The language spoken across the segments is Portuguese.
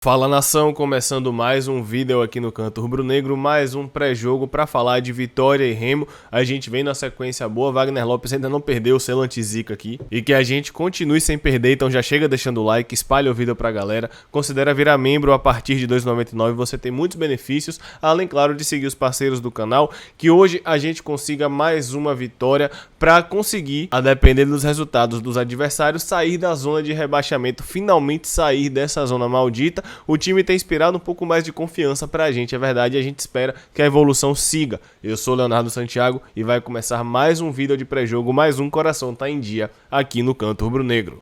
Fala nação, começando mais um vídeo aqui no Canto Rubro-Negro, mais um pré-jogo para falar de Vitória e Remo. A gente vem na sequência boa, Wagner Lopes ainda não perdeu o selo anti-zica aqui. E que a gente continue sem perder, então já chega deixando o like, espalha o vídeo pra galera. Considera virar membro a partir de R$ 2,99, você tem muitos benefícios, além claro de seguir os parceiros do canal. Que hoje a gente consiga mais uma vitória para conseguir, a depender dos resultados dos adversários, sair da zona de rebaixamento, finalmente sair dessa zona maldita. O time tem inspirado um pouco mais de confiança pra gente, é verdade, e a gente espera que a evolução siga. Eu sou Leonardo Santiago e vai começar mais um vídeo de pré-jogo, mais um Coração Tá em Dia aqui no Canto Rubro-Negro.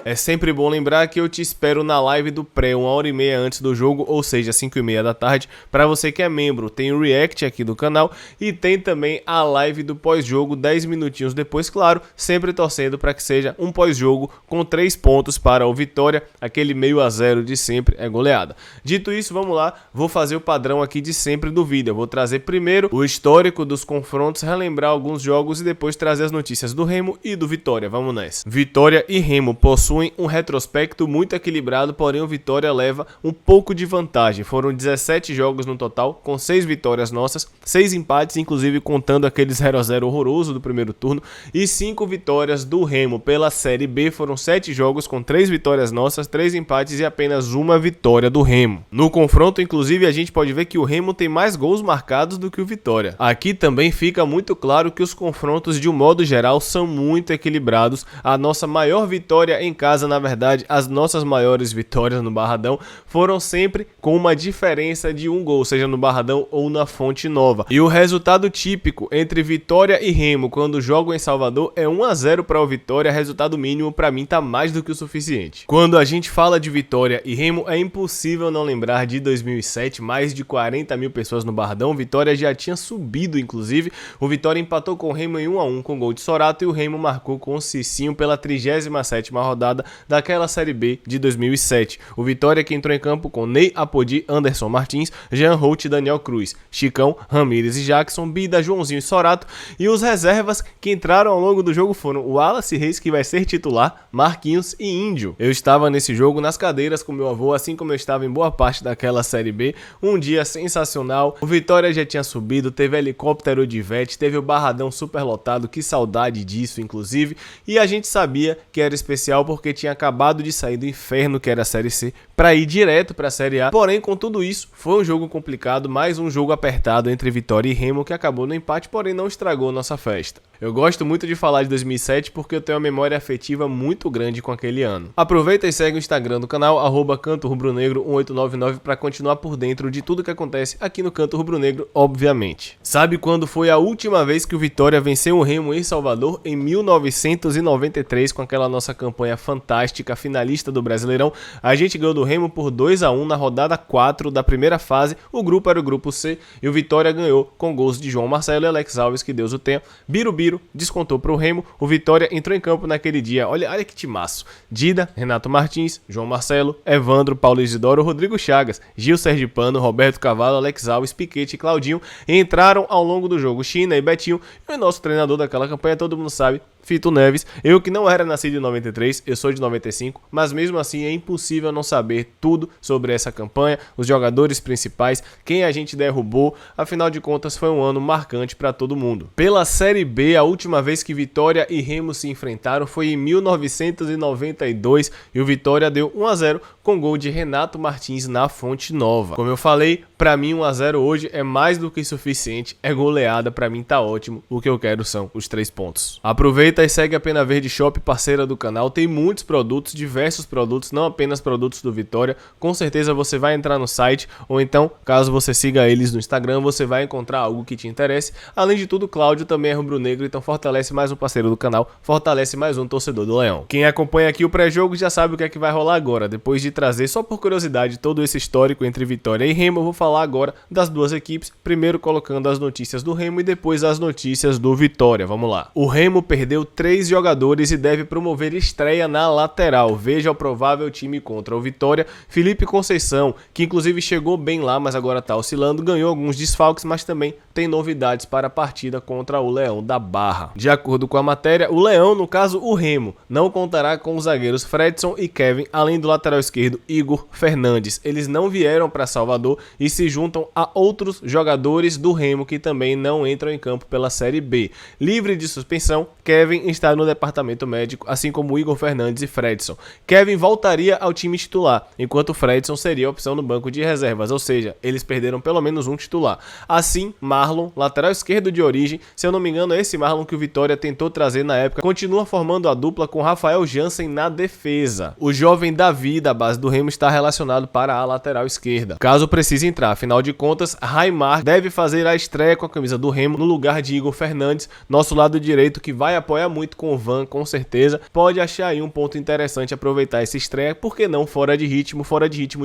É sempre bom lembrar que eu te espero na live do pré, 1h30 antes do jogo, ou seja, 5h30 da tarde. Para você que é membro, tem o react aqui do canal e tem também a live do pós-jogo 10 minutinhos depois, claro, sempre torcendo para que seja um pós-jogo com 3 pontos para o Vitória, aquele meio a 0 de sempre, é goleada. Dito isso, vamos lá, vou fazer o padrão aqui de sempre do vídeo. Eu vou trazer primeiro o histórico dos confrontos, relembrar alguns jogos e depois trazer as notícias do Remo e do Vitória. Vamos nessa. Vitória e Remo possuem um retrospecto muito equilibrado, porém o Vitória leva um pouco de vantagem. Foram 17 jogos no total, com 6 vitórias nossas, 6 empates, inclusive contando aquele 0x0 horroroso do primeiro turno, e 5 vitórias do Remo. Pela Série B foram 7 jogos com 3 vitórias nossas, 3 empates e apenas uma vitória do Remo. No confronto, inclusive, a gente pode ver que o Remo tem mais gols marcados do que o Vitória. Aqui também fica muito claro que os confrontos, de um modo geral, são muito equilibrados. A nossa maior vitória em casa, na verdade, as nossas maiores vitórias no Barradão foram sempre com uma diferença de um gol, seja no Barradão ou na Fonte Nova. E o resultado típico entre Vitória e Remo quando jogam em Salvador é 1x0 para o Vitória, resultado mínimo para mim tá mais do que o suficiente. Quando a gente fala de Vitória e Remo, é impossível não lembrar de 2007, mais de 40 mil pessoas no Barradão. O Vitória já tinha subido, inclusive. O Vitória empatou com o Remo em 1x1 com gol de Sorato e o Remo marcou com o Cicinho pela 37ª rodada daquela Série B de 2007. O Vitória que entrou em campo com Ney Apodi, Anderson Martins, Jean Holt e Daniel Cruz, Chicão, Ramírez e Jackson, Bida, Joãozinho e Sorato, e os reservas que entraram ao longo do jogo foram o Wallace Reis, que vai ser titular, Marquinhos e Índio. Eu estava nesse jogo nas cadeiras com meu avô, assim como eu estava em boa parte daquela Série B, um dia sensacional. O Vitória já tinha subido, teve helicóptero de Ivete, teve o Barradão superlotado, que saudade disso inclusive, e a gente sabia que era especial porque tinha acabado de sair do inferno que era a Série C para ir direto para a Série A. Porém, com tudo isso, foi um jogo complicado, mais um jogo apertado entre Vitória e Remo que acabou no empate, porém não estragou nossa festa. Eu gosto muito de falar de 2007 porque eu tenho uma memória afetiva muito grande com aquele ano. Aproveita e segue o Instagram do canal, @CantoRubroNegro1899, para continuar por dentro de tudo que acontece aqui no Canto Rubro-Negro, obviamente. Sabe quando foi a última vez que o Vitória venceu o Remo em Salvador? Em 1993, com aquela nossa campanha fantástica, finalista do Brasileirão. A gente ganhou do Remo por 2x1 na rodada 4 da primeira fase. O grupo era o grupo C e o Vitória ganhou com gols de João Marcelo e Alex Alves, que Deus o tenha. Birubiru descontou para o Remo. O Vitória entrou em campo naquele dia. Olha que timaço. Dida, Renato Martins, João Marcelo, Evandro, Paulo Isidoro, Rodrigo Chagas, Gil Sergipano, Roberto Cavalo, Alex Alves, Piquete e Claudinho entraram ao longo do jogo. China e Betinho, e o nosso treinador daquela campanha, todo mundo sabe, Fito Neves. Eu que não era nascido em 93, eu sou de 95, mas mesmo assim é impossível não saber tudo sobre essa campanha, os jogadores principais, quem a gente derrubou, afinal de contas foi um ano marcante para todo mundo. Pela Série B, a última vez que Vitória e Remo se enfrentaram foi em 1992 e o Vitória deu 1x0 com gol de Renato Martins na Fonte Nova. Como eu falei, para mim 1x0 hoje é mais do que suficiente, é goleada, para mim tá ótimo, o que eu quero são os 3 pontos. Aproveita e segue a Pena Verde Shop, parceira do canal, tem muitos produtos, diversos produtos, não apenas produtos do Vitória. Com certeza você vai entrar no site, ou então, caso você siga eles no Instagram, você vai encontrar algo que te interesse. Além de tudo, Cláudio também é rubro-negro, então fortalece mais um parceiro do canal, fortalece mais um torcedor do Leão. Quem acompanha aqui o pré-jogo já sabe o que é que vai rolar agora. Depois de trazer, só por curiosidade, todo esse histórico entre Vitória e Remo, eu vou falar agora das duas equipes, primeiro colocando as notícias do Remo e depois as notícias do Vitória. Vamos lá. O Remo perdeu 3 jogadores e deve promover estreia na lateral. Veja o provável time contra o Vitória. Felipe Conceição, que inclusive chegou bem lá, mas agora tá oscilando, ganhou alguns desfalques, mas também tem novidades para a partida contra o Leão da Barra. De acordo com a matéria, o Leão, no caso o Remo, não contará com os zagueiros Fredson e Kevin, além do lateral esquerdo Igor Fernandes. Eles não vieram para Salvador e se juntam a outros jogadores do Remo que também não entram em campo pela Série B. Livre de suspensão, Kevin está no departamento médico, assim como Igor Fernandes e Fredson. Kevin voltaria ao time titular, enquanto Fredson seria a opção no banco de reservas, ou seja, eles perderam pelo menos um titular. Assim, Marlon, lateral esquerdo de origem, se eu não me engano é esse Marlon que o Vitória tentou trazer na época, continua formando a dupla com Rafael Jansen na defesa. O jovem Davi, da base do Remo, está relacionado para a lateral esquerda, caso precise entrar. Afinal de contas, Raimar deve fazer a estreia com a camisa do Remo no lugar de Igor Fernandes, nosso lado direito, que vai apoiar muito com o Van, com certeza. Pode achar aí um ponto interessante aproveitar essa estreia, porque não fora de ritmo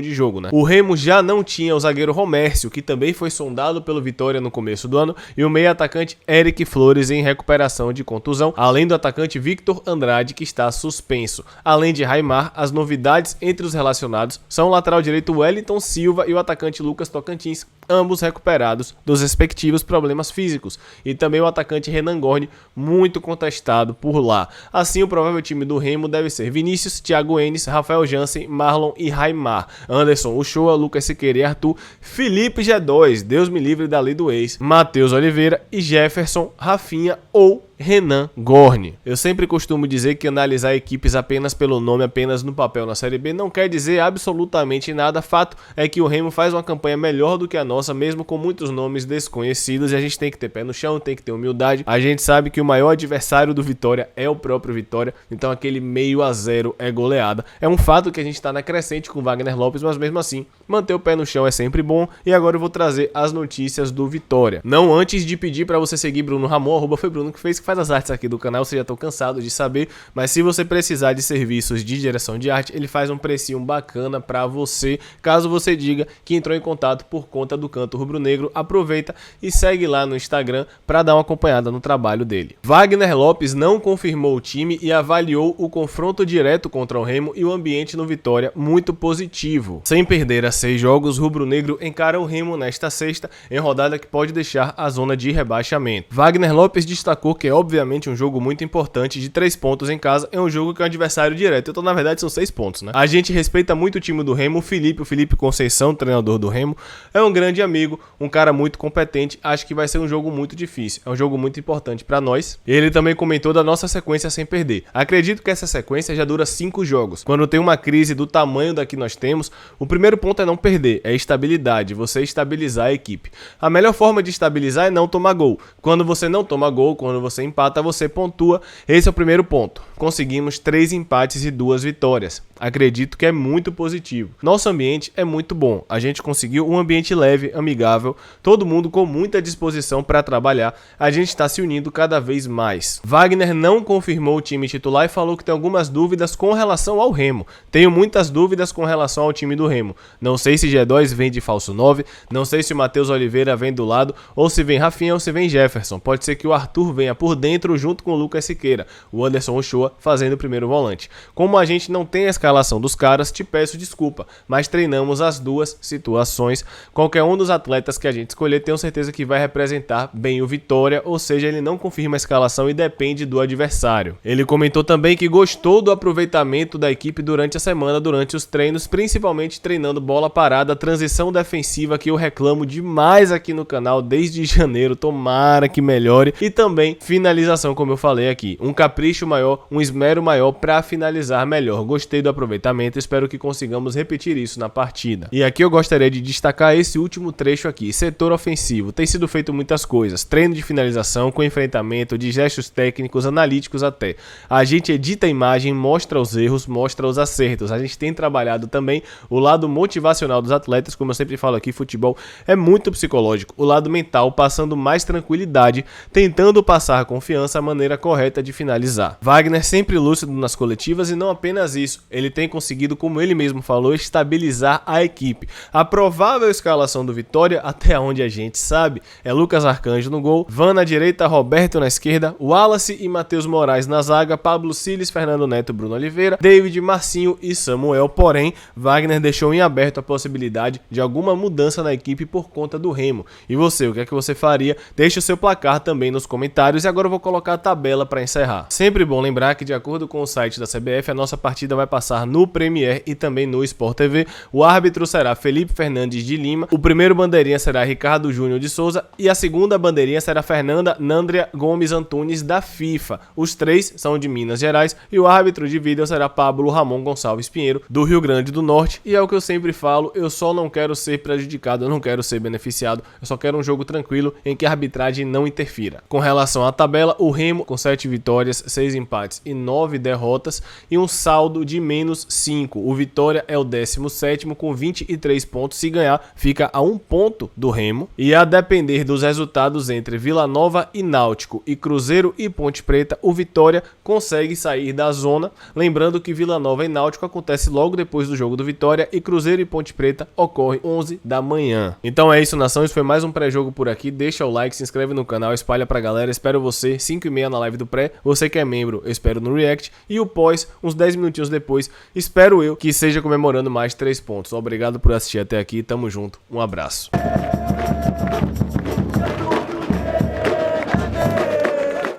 de jogo, né? O Remo já não tinha o zagueiro Romércio, que também foi sondado pelo Vitória no começo do ano, e o meio atacante Eric Flores em recuperação de contusão, além do atacante Victor Andrade, que está suspenso. Além de Raimar, as novidades entre os relacionados são o lateral direito Wellington Silva e o atacante Lucas Tocantins, ambos recuperados dos respectivos problemas físicos, e também o atacante Renan Gorni, muito contestado por lá. Assim, o provável time do Remo deve ser Vinícius, Thiago Enes, Rafael Jansen, Marlon e Raimar, Anderson Uchoa, Lucas Siqueira e Arthur, Felipe G2, Deus me livre da lei do ex, Matheus Oliveira e Jefferson, Rafinha ou Renan Gorni. Eu sempre costumo dizer que analisar equipes apenas pelo nome, apenas no papel na Série B, não quer dizer absolutamente nada. Fato é que o Remo faz uma campanha melhor do que a nossa, mesmo com muitos nomes desconhecidos, e a gente tem que ter pé no chão, tem que ter humildade. A gente sabe que o maior adversário do Vitória é o próprio Vitória, então aquele 0-0 é goleada. É um fato que a gente está na crescente com Wagner Lopes, mas mesmo assim, manter o pé no chão é sempre bom. E agora eu vou trazer as notícias do Vitória. Não antes de pedir para você seguir Bruno Ramon, @foi_bruno que faz as artes aqui do canal, vocês já estão cansados de saber, mas se você precisar de serviços de direção de arte, ele faz um precinho bacana para você, caso você diga que entrou em contato por conta do Canto Rubro-Negro. Aproveita e segue lá no Instagram para dar uma acompanhada no trabalho dele. Wagner Lopes não confirmou o time e avaliou o confronto direto contra o Remo e o ambiente no Vitória muito positivo. Sem perder a 6 jogos, o Rubro-Negro encara o Remo nesta sexta, em rodada que pode deixar a zona de rebaixamento. Wagner Lopes destacou que é obviamente um jogo muito importante, de 3 pontos em casa, é um jogo que é um adversário direto, então na verdade são 6 pontos, né? A gente respeita muito o time do Remo, o Felipe Conceição, treinador do Remo, é um grande amigo, um cara muito competente, acho que vai ser um jogo muito difícil, é um jogo muito importante pra nós. Ele também comentou da nossa sequência sem perder. Acredito que essa sequência já dura 5 jogos. Quando tem uma crise do tamanho da que nós temos, o primeiro ponto é não perder, é estabilidade, você estabilizar a equipe. A melhor forma de estabilizar é não tomar gol. Quando você não toma gol, quando você empata, você pontua. Esse é o primeiro ponto. Conseguimos 3 empates e 2 vitórias. Acredito que é muito positivo. Nosso ambiente é muito bom. A gente conseguiu um ambiente leve, amigável, todo mundo com muita disposição para trabalhar. A gente está se unindo cada vez mais. Wagner não confirmou o time titular e falou que tem algumas dúvidas com relação ao Remo. Tenho muitas dúvidas com relação ao time do Remo. Não sei se G2 vem de falso 9, não sei se o Matheus Oliveira vem do lado, ou se vem Rafinha ou se vem Jefferson. Pode ser que o Arthur venha por dentro junto com o Lucas Siqueira, o Anderson Uchoa fazendo o primeiro volante. Como a gente não tem a escalação dos caras, te peço desculpa, mas treinamos as duas situações. Qualquer um dos atletas que a gente escolher, tenho certeza que vai representar bem o Vitória, ou seja, ele não confirma a escalação e depende do adversário. Ele comentou também que gostou do aproveitamento da equipe durante a semana, durante os treinos, principalmente treinando bola parada, transição defensiva, que eu reclamo demais aqui no canal desde janeiro, tomara que melhore, e também finalização, como eu falei aqui, um capricho maior, um esmero maior para finalizar melhor. Gostei do aproveitamento, espero que consigamos repetir isso na partida. E aqui eu gostaria de destacar esse último último trecho aqui, setor ofensivo, tem sido feito muitas coisas, treino de finalização, com enfrentamento, de gestos técnicos, analíticos até. A gente edita a imagem, mostra os erros, mostra os acertos. A gente tem trabalhado também o lado motivacional dos atletas, como eu sempre falo aqui, futebol é muito psicológico. O lado mental, passando mais tranquilidade, tentando passar confiança, a maneira correta de finalizar. Wagner sempre lúcido nas coletivas e não apenas isso, ele tem conseguido, como ele mesmo falou, estabilizar a equipe. A provável escalação do Vitória, até onde a gente sabe, é Lucas Arcanjo no gol, Van na direita, Roberto na esquerda, Wallace e Matheus Moraes na zaga, Pablo Siles, Fernando Neto, Bruno Oliveira, David, Marcinho e Samuel. Porém, Wagner deixou em aberto a possibilidade de alguma mudança na equipe por conta do Remo. E você, o que é que você faria? Deixe o seu placar também nos comentários e agora eu vou colocar a tabela para encerrar. Sempre bom lembrar que, de acordo com o site da CBF, a nossa partida vai passar no Premier e também no Sport TV. O árbitro será Felipe Fernandes de Lima, o primeiro bandeirinha será Ricardo Júnior de Souza e a segunda bandeirinha será Fernanda Nandria Gomes Antunes da FIFA. Os três são de Minas Gerais e o árbitro de vídeo será Pablo Ramon Gonçalves Pinheiro, do Rio Grande do Norte. E é o que eu sempre falo, eu só não quero ser prejudicado, eu não quero ser beneficiado, eu só quero um jogo tranquilo em que a arbitragem não interfira. Com relação à tabela, o Remo com 7 vitórias, 6 empates e 9 derrotas e um saldo de -5. O Vitória é o 17º com 23 pontos, se ganhar fica a 1 ponto do Remo e a depender dos resultados entre Vila Nova e Náutico e Cruzeiro e Ponte Preta, o Vitória consegue sair da zona. Lembrando que Vila Nova e Náutico acontece logo depois do jogo do Vitória e Cruzeiro e Ponte Preta ocorre 11 da manhã. Então é isso, nação, isso foi mais um pré-jogo por aqui. Deixa o like, se inscreve no canal, espalha pra galera. Espero você 5h30 na live do pré. Você que é membro, eu espero no react e o pós, uns 10 minutinhos depois, espero eu que seja comemorando mais 3 pontos. Obrigado por assistir até aqui, tamo junto, um abraço.